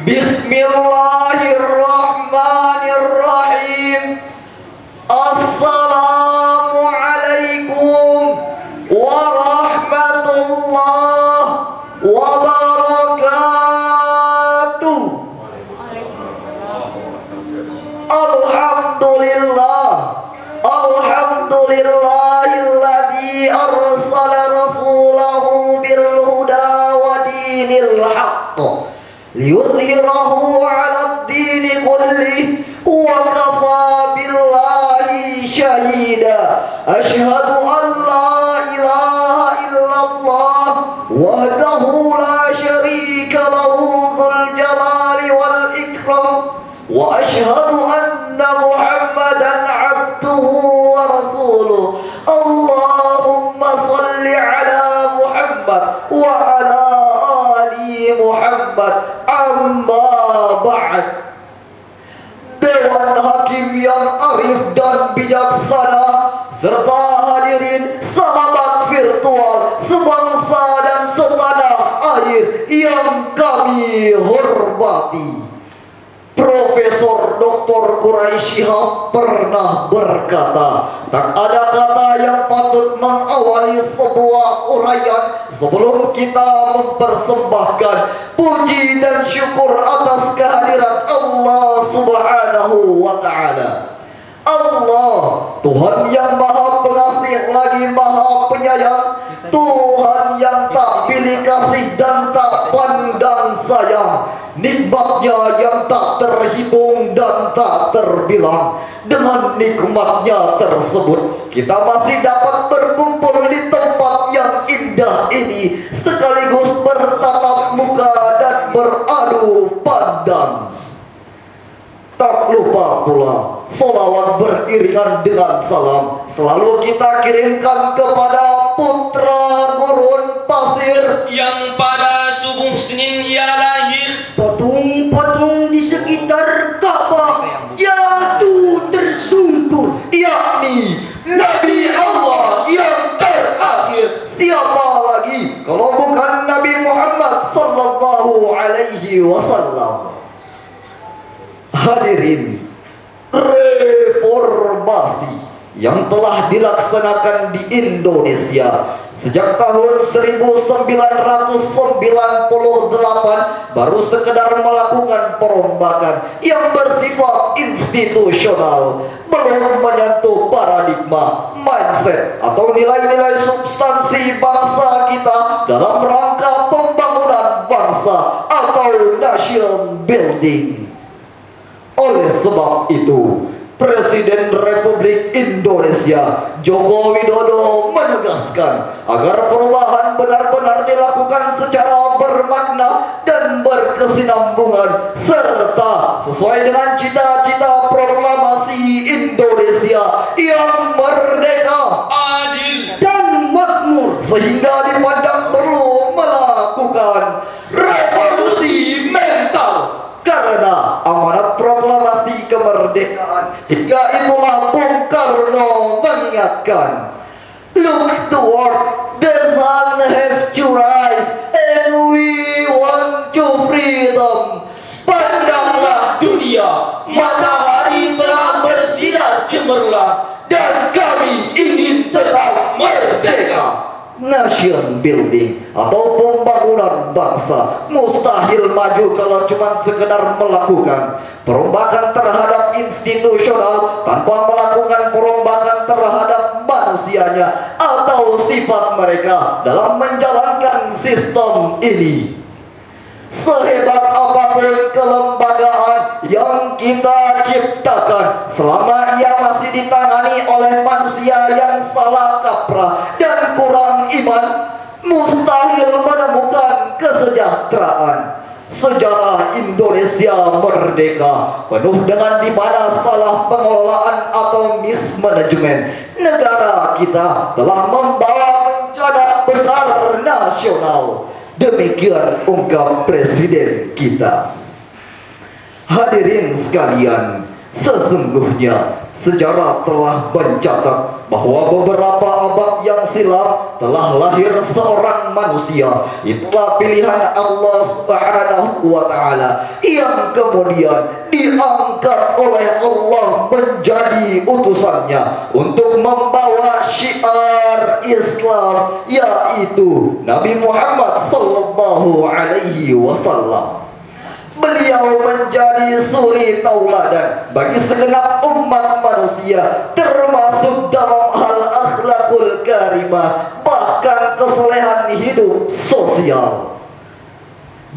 Bismillahirrahmanirrahim. Assalamualaikum warahmatullahi wabarakatuh. Alhamdulillahilladzi arsala rasulahu bil huda wa dinil haqq liyudhhirahu 'alad dini kullih wa kafa billahi syahida. Asyhadu an la ilaha illallah wahdahu la syarika lahu dzul jalali wal ikram wa asyhadu anna Muhammadan 'abduhu wa rasuluh. Allahumma shalli 'ala Muhammad wa 'ala ali Muhammad. Amma ba'd. Dewan Hakim yang arif dan bijaksana, serta hadirin sahabat virtual sebangsa dan setanah air yang kami hormati. Profesor Dr. Quraisy Shihab pernah berkata, tak ada kata yang patut mengawali sebuah uraian sebelum kita mempersembahkan puji dan syukur atas kehadiran Allah Subhanahu wa Ta'ala. Allah, Tuhan yang Maha Pengasih lagi Maha Penyayang, Tuhan yang tak pilih kasih dan tak pandang sayang, nikmatnya yang tak terhitung dan tak terbilang. Dengan nikmatnya tersebut, kita masih dapat berkumpul di tempat yang indah ini, sekaligus bertatap muka dan beradu pandang. Tak lupa pula, sholawat beriringan dengan salam selalu kita kirimkan kepada putra gurun pasir yang pada subuh Senin ia lahir. Patung-patung di sekitar Ka'bah jatuh tersungkur, yakni Nabi Allah yang terakhir. Siapa lagi kalau bukan Nabi Muhammad sallallahu alaihi wasallam? Hadirin, reformasi yang telah dilaksanakan di Indonesia sejak tahun 1998 baru sekedar melakukan perombakan yang bersifat institusional, belum menyentuh paradigma, mindset atau nilai-nilai substansi bangsa kita dalam rangka pembangunan bangsa atau nation building. Oleh sebab itu, Presiden Republik Indonesia Joko Widodo menegaskan agar perubahan benar-benar dilakukan secara bermakna dan berkesinambungan serta sesuai dengan cita-cita proklamasi Indonesia yang merdeka, adil, dan makmur, sehingga dipandang perlu melakukan revolusi mental. Karena amanat proklamasi kemerdekaan, hingga itulah Bung Karno mengingatkan, look toward the sun have to rise and we want to freedom. Pandanglah dunia, matahari telah bersinar cemerlang dan kami ingin tetap merdeka. Nation building atau pembangunan bangsa mustahil maju kalau cuma sekedar melakukan perombakan terhadap institusional tanpa melakukan perombakan terhadap manusianya atau sifat mereka dalam menjalankan sistem ini. Sehebat apapun kelembagaan yang kita ciptakan, selama ia masih ditangani oleh manusia yang salah kaprah dan kurang iman, mustahil menemukan kesejahteraan. Sejarah Indonesia merdeka penuh dengan di mana salah pengelolaan atau mismanagement negara kita telah membawa bencana besar nasional. Demikian ungkap Presiden kita. Hadirin sekalian, sesungguhnya sejarah telah mencatat bahwa beberapa abad yang silam telah lahir seorang manusia. Itulah pilihan Allah Subhanahu wa Ta'ala yang kemudian diangkat oleh Allah menjadi utusannya untuk membawa syiar Islam, yaitu Nabi Muhammad sallallahu alaihi wasallam. Beliau menjadi suri tauladan bagi segenap umat manusia, termasuk dalam hal akhlakul karimah, bahkan kesolehan hidup sosial.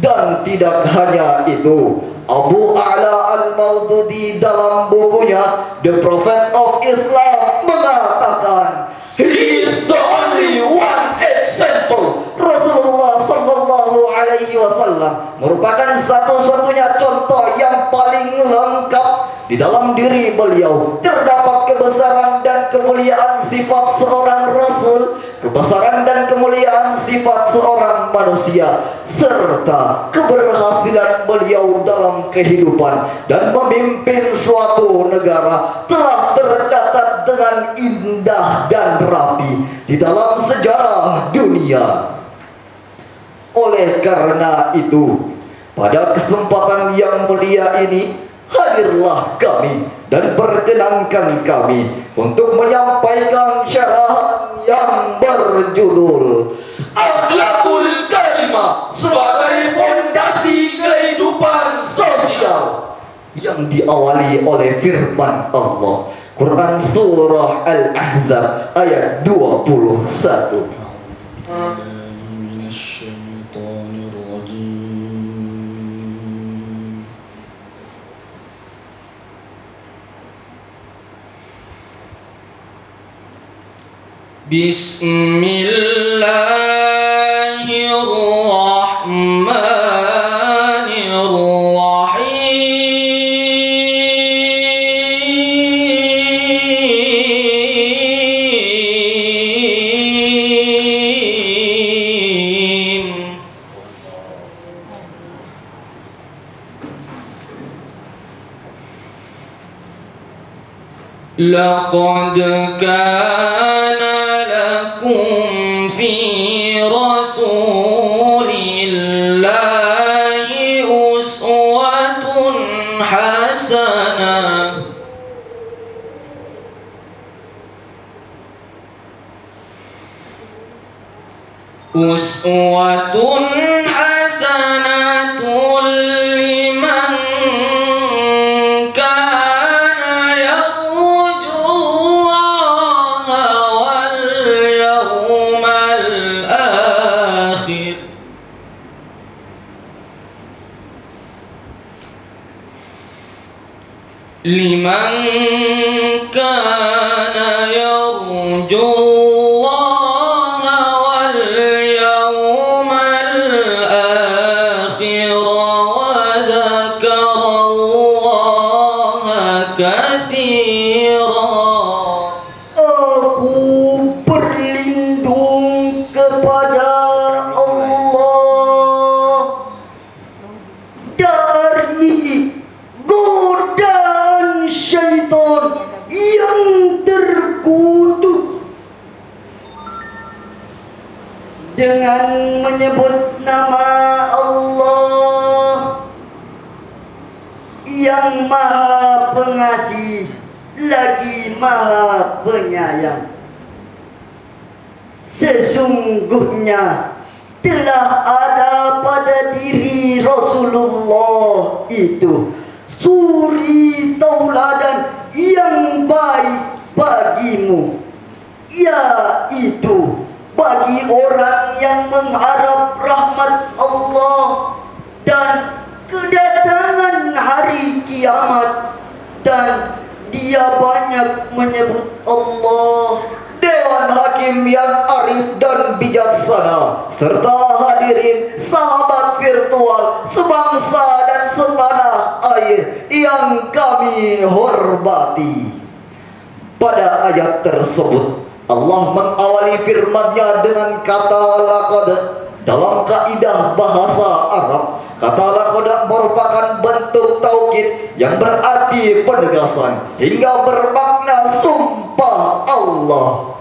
Dan tidak hanya itu, Abu A'la al-Maududi dalam bukunya The Prophet of Islam mengatakan, "He is the only one example." Rasulullah sallallahu alaihi wasallam merupakan satu-satunya contoh yang paling lengkap. Di dalam diri beliau terdapat kebesaran dan kemuliaan sifat seorang rasul, kebesaran dan kemuliaan sifat seorang manusia, serta keberhasilan beliau dalam kehidupan dan memimpin suatu negara telah tercatat dengan indah dan rapi di dalam sejarah dunia. Oleh karena itu, pada kesempatan yang mulia ini, hadirlah kami dan perkenankan kami untuk menyampaikan syarahan yang berjudul Akhlakul Karimah sebagai fondasi kehidupan sosial, yang diawali oleh firman Allah, Quran Surah Al-Ahzab ayat 21. Bismillahirrahmanirrahim. Laqad kana lakum fi rasulillahi uswatun hasanah. Uswatun hasanatun liman kana yarjullaha wal yawmal akhir. Liman kana yarjullaha wal yawmal akhir wa dzakarallaha katsira. Aku berlindung kepada Allah dari godaan syaitan yang terkutuk, dengan menyebut nama Allah yang Maha Pengasih lagi Maha Penyayang. Sesungguhnya telah ada pada diri Rasulullah itu suri tauladan yang baik bagimu, yaitu bagi orang yang mengharap rahmat Allah dan kedatangan hari kiamat, dan dia banyak menyebut Allah. Dewan Hakim yang arif dan bijaksana, serta hadirin sahabat virtual sebangsa dan setanah air yang kami hormati. Pada ayat tersebut Allah mengawali firman-Nya dengan kata laqad. Dalam kaidah bahasa Arab, kata laqad merupakan bentuk taukid yang berarti penegasan hingga bermakna sumpah Allah.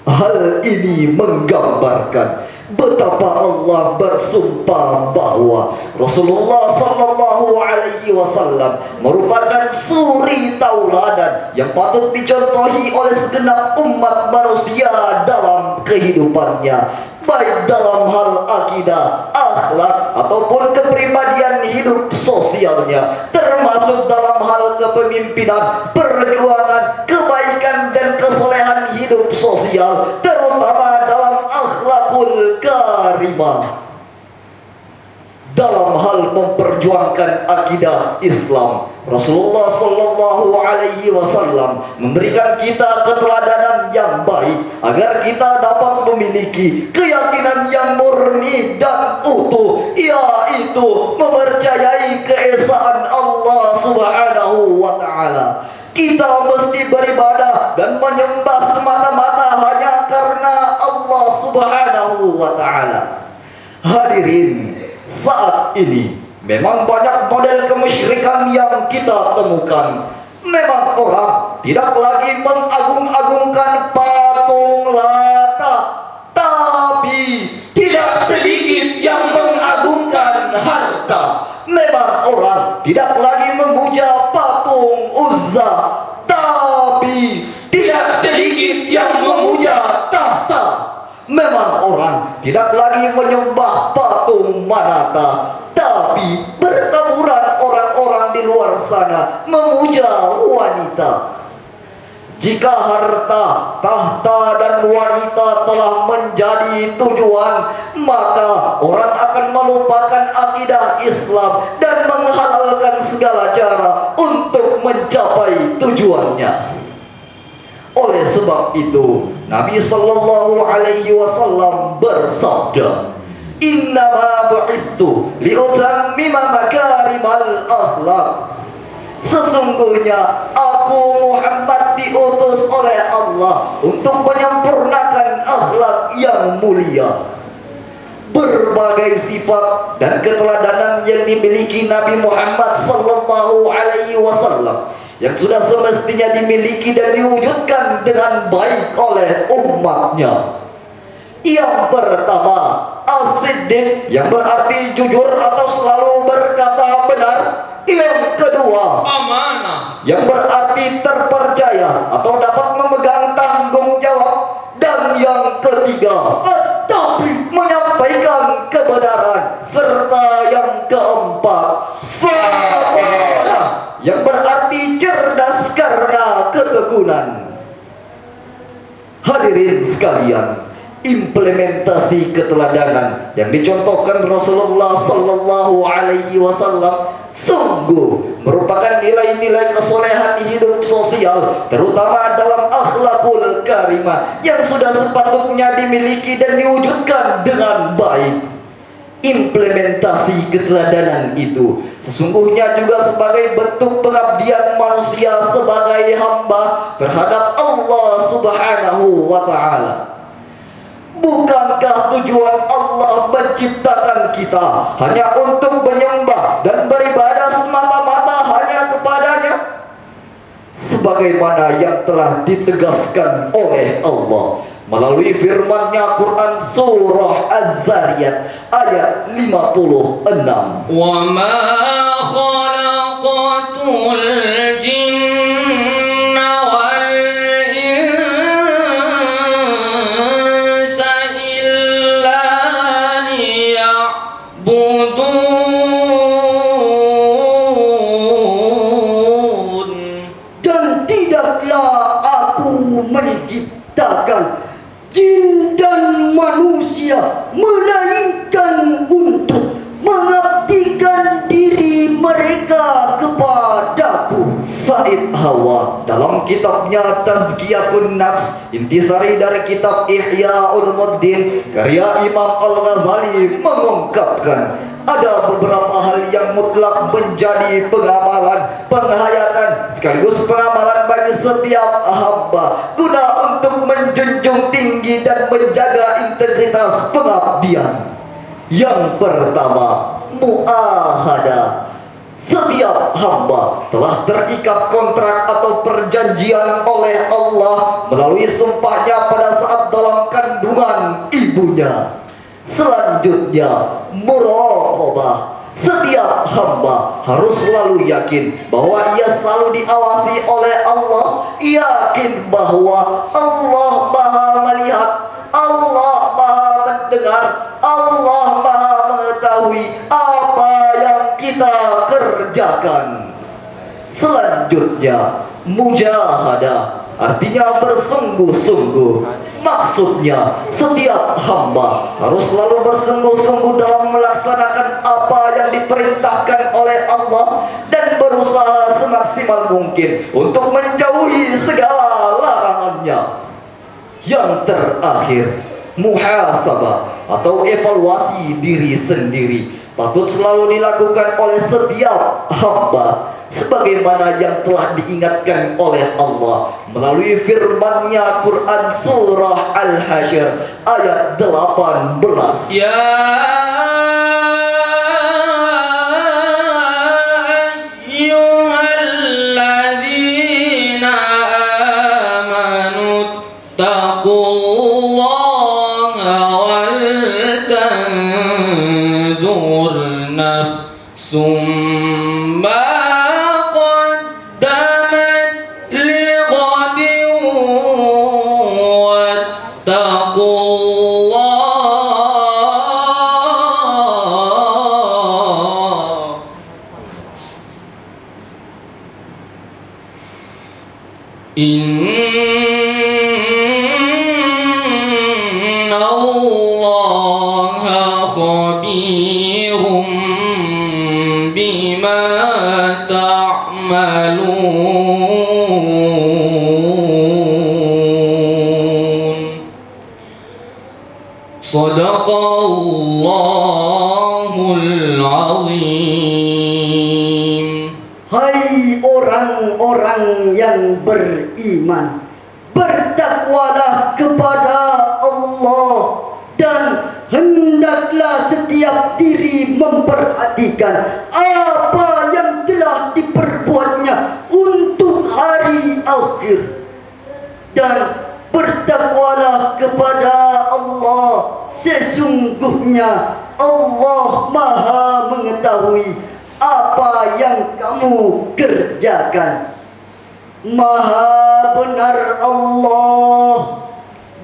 Hal ini menggambarkan betapa Allah bersumpah bahwa Rasulullah sallallahu alaihi wasallam merupakan suri tauladan yang patut dicontohi oleh segenap umat manusia dalam kehidupannya, baik dalam hal akidah, akhlak, ataupun kepribadian hidup sosialnya, termasuk dalam hal kepemimpinan, perjuangan, kebaikan dan kesolehan hidup sosial, terutama dalam akhlakul karimah. Dalam hal memperjuangkan akidah Islam, Rasulullah sallallahu alaihi wasallam memberikan kita keteladanan yang baik agar kita dapat memiliki keyakinan yang murni dan utuh, yaitu mempercayai keesaan Allah Subhanahu wa taala. Kita mesti beribadah dan menyembah semata-mata hanya karena Allah Subhanahu wa taala. Hadirin, saat ini memang banyak model kemusyrikan yang kita temukan. Memang orang tidak lagi mengagung-agungkan patung Lata, tapi tidak sedikit yang mengagungkan harta. Memang orang tidak lagi memuja patung Uzza, tapi tidak sedikit yang memuja tahta. Memang orang tidak lagi menyembah patung Manata, tapi bertaburan orang-orang di luar sana memuja wanita. Jika harta, tahta dan wanita telah menjadi tujuan, maka orang akan melupakan akidah Islam dan menghalalkan segala cara untuk mencapai tujuannya. Oleh sebab itu, Nabi sallallahu alaihi wasallam bersabda, "Innama bu'ittu liutammima makarimal akhlaq." Sesungguhnya aku Muhammad diutus oleh Allah untuk menyempurnakan akhlak yang mulia. Berbagai sifat dan keteladanan yang dimiliki Nabi Muhammad sallallahu alaihi wasallam yang sudah semestinya dimiliki dan diwujudkan dengan baik oleh umatnya. Yang pertama, as-siddiq, yang berarti jujur atau selalu berkata benar. Yang kedua, amanah, yang berarti terpercaya atau dapat memegang tanggung jawab. Dan yang ketiga, at-tabliq, menyampaikan kebenaran. Serta yang keempat, fadala, yang berarti cerdas karena ketekunan. Hadirin sekalian, implementasi keteladanan yang dicontohkan Rasulullah sallallahu alaihi wasallam sungguh merupakan nilai-nilai kesolehan hidup sosial, terutama dalam akhlakul karimah yang sudah sepatutnya dimiliki dan diwujudkan dengan baik. Implementasi keteladanan itu sesungguhnya juga sebagai bentuk pengabdian manusia sebagai hamba terhadap Allah Subhanahu wa ta'ala. Bukankah tujuan Allah menciptakan kita hanya untuk menyembah dan beribadah semata-mata hanya kepadanya? Sebagaimana yang telah ditegaskan oleh Allah melalui firman-Nya Quran surah Az-Zariyat ayat 56. wa ma khalaqatul jinna wal insa illa liya'budun. Dan tidaklah aku menciptakan jin dan manusia melainkan untuk mengabdikan diri mereka kepadaku. Said Hawa dalam kitabnya Tazkiyatun Nafs, intisari dari kitab Ihya Ulumuddin karya Imam Al-Ghazali, mengungkapkan ada beberapa hal yang mutlak menjadi pengamalan, penghayatan sekaligus pengamalan bagi setiap hamba guna untuk menjunjung tinggi dan menjaga integritas pengabdian. Yang pertama, mu'ahadah. Setiap hamba telah terikat kontrak atau perjanjian oleh Allah melalui sumpahnya pada saat dalam kandungan ibunya. Selanjutnya, muraqabah. Setiap hamba harus selalu yakin bahwa ia selalu diawasi oleh Allah. Yakin bahwa Allah Maha melihat, Allah Maha mendengar, Allah Maha mengetahui apa yang kita kerjakan. Selanjutnya, mujahadah, artinya bersungguh-sungguh. Maksudnya, setiap hamba harus selalu bersungguh-sungguh dalam melaksanakan apa yang diperintahkan oleh Allah dan berusaha semaksimal mungkin untuk menjauhi segala larangannya. Yang terakhir, muhasabah atau evaluasi diri sendiri patut selalu dilakukan oleh setiap hamba, sebagaimana yang telah diingatkan oleh Allah melalui firman-Nya Quran surah Al-Hasyr ayat 18. Ya ayyuhalladzina amanu taqullaha wal tanzur nafsum ma qaddamat lighadin wattaqullah. Innallaha khabirum bima ta'malun. Sadaqallahul azim. Hai orang-orang yang beriman, bertakwalah kepada Allah dan hendaklah setiap diri memperhatikan apa yang telah diperbuatnya untuk hari akhir, dan bertakwalah kepada Allah, sesungguhnya Allah Maha mengetahui apa yang kamu kerjakan. Maha benar Allah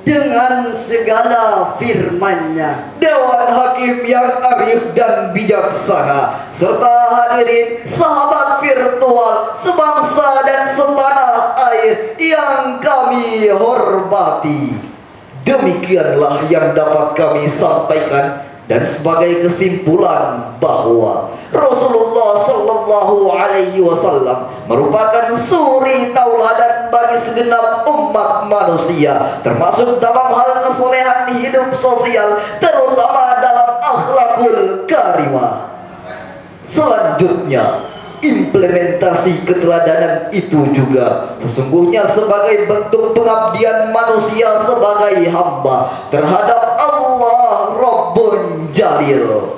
dengan segala firman-Nya. Dewan Hakim yang arif dan bijaksana, serta hadirin sahabat virtual sebangsa dan setanah air yang kami hormati, demikianlah yang dapat kami sampaikan. Dan sebagai kesimpulan bahwa Rasulullah Sallallahu Alaihi Wasallam merupakan suri tauladan bagi segenap umat manusia, termasuk dalam hal kesolehan hidup sosial, terutama dalam akhlakul karimah. Selanjutnya, implementasi keteladanan itu juga sesungguhnya sebagai bentuk pengabdian manusia sebagai hamba terhadap Allah Rabbun Jalil.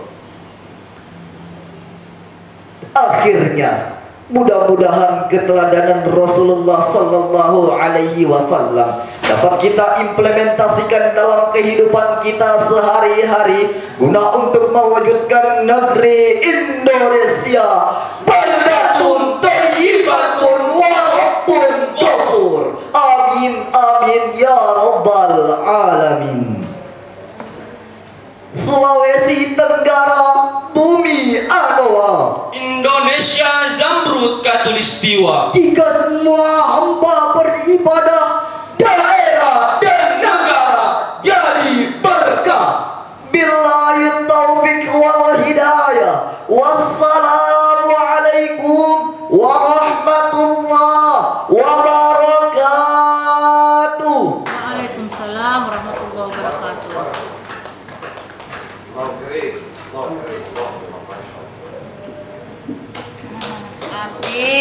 Akhirnya, mudah-mudahan keteladanan Rasulullah Sallallahu Alaihi Wasallam dapat kita implementasikan dalam kehidupan kita sehari-hari guna untuk mewujudkan negeri Indonesia baldatun thayyibatun wa rabbun ghafur. Amin amin ya rabbal alamin. Sulawesi Tenggara, bumi Anoa, Indonesia Zamrud Katulistiwa. jika semua hamba beribadah, daerah dan negara jadi berkah. Billahi taufiq wal hidayah. Wassalamu alaikum warahmatullahi wabarakatuh. Waalaikumsalam warahmatullahi wabarakatuh. Asik.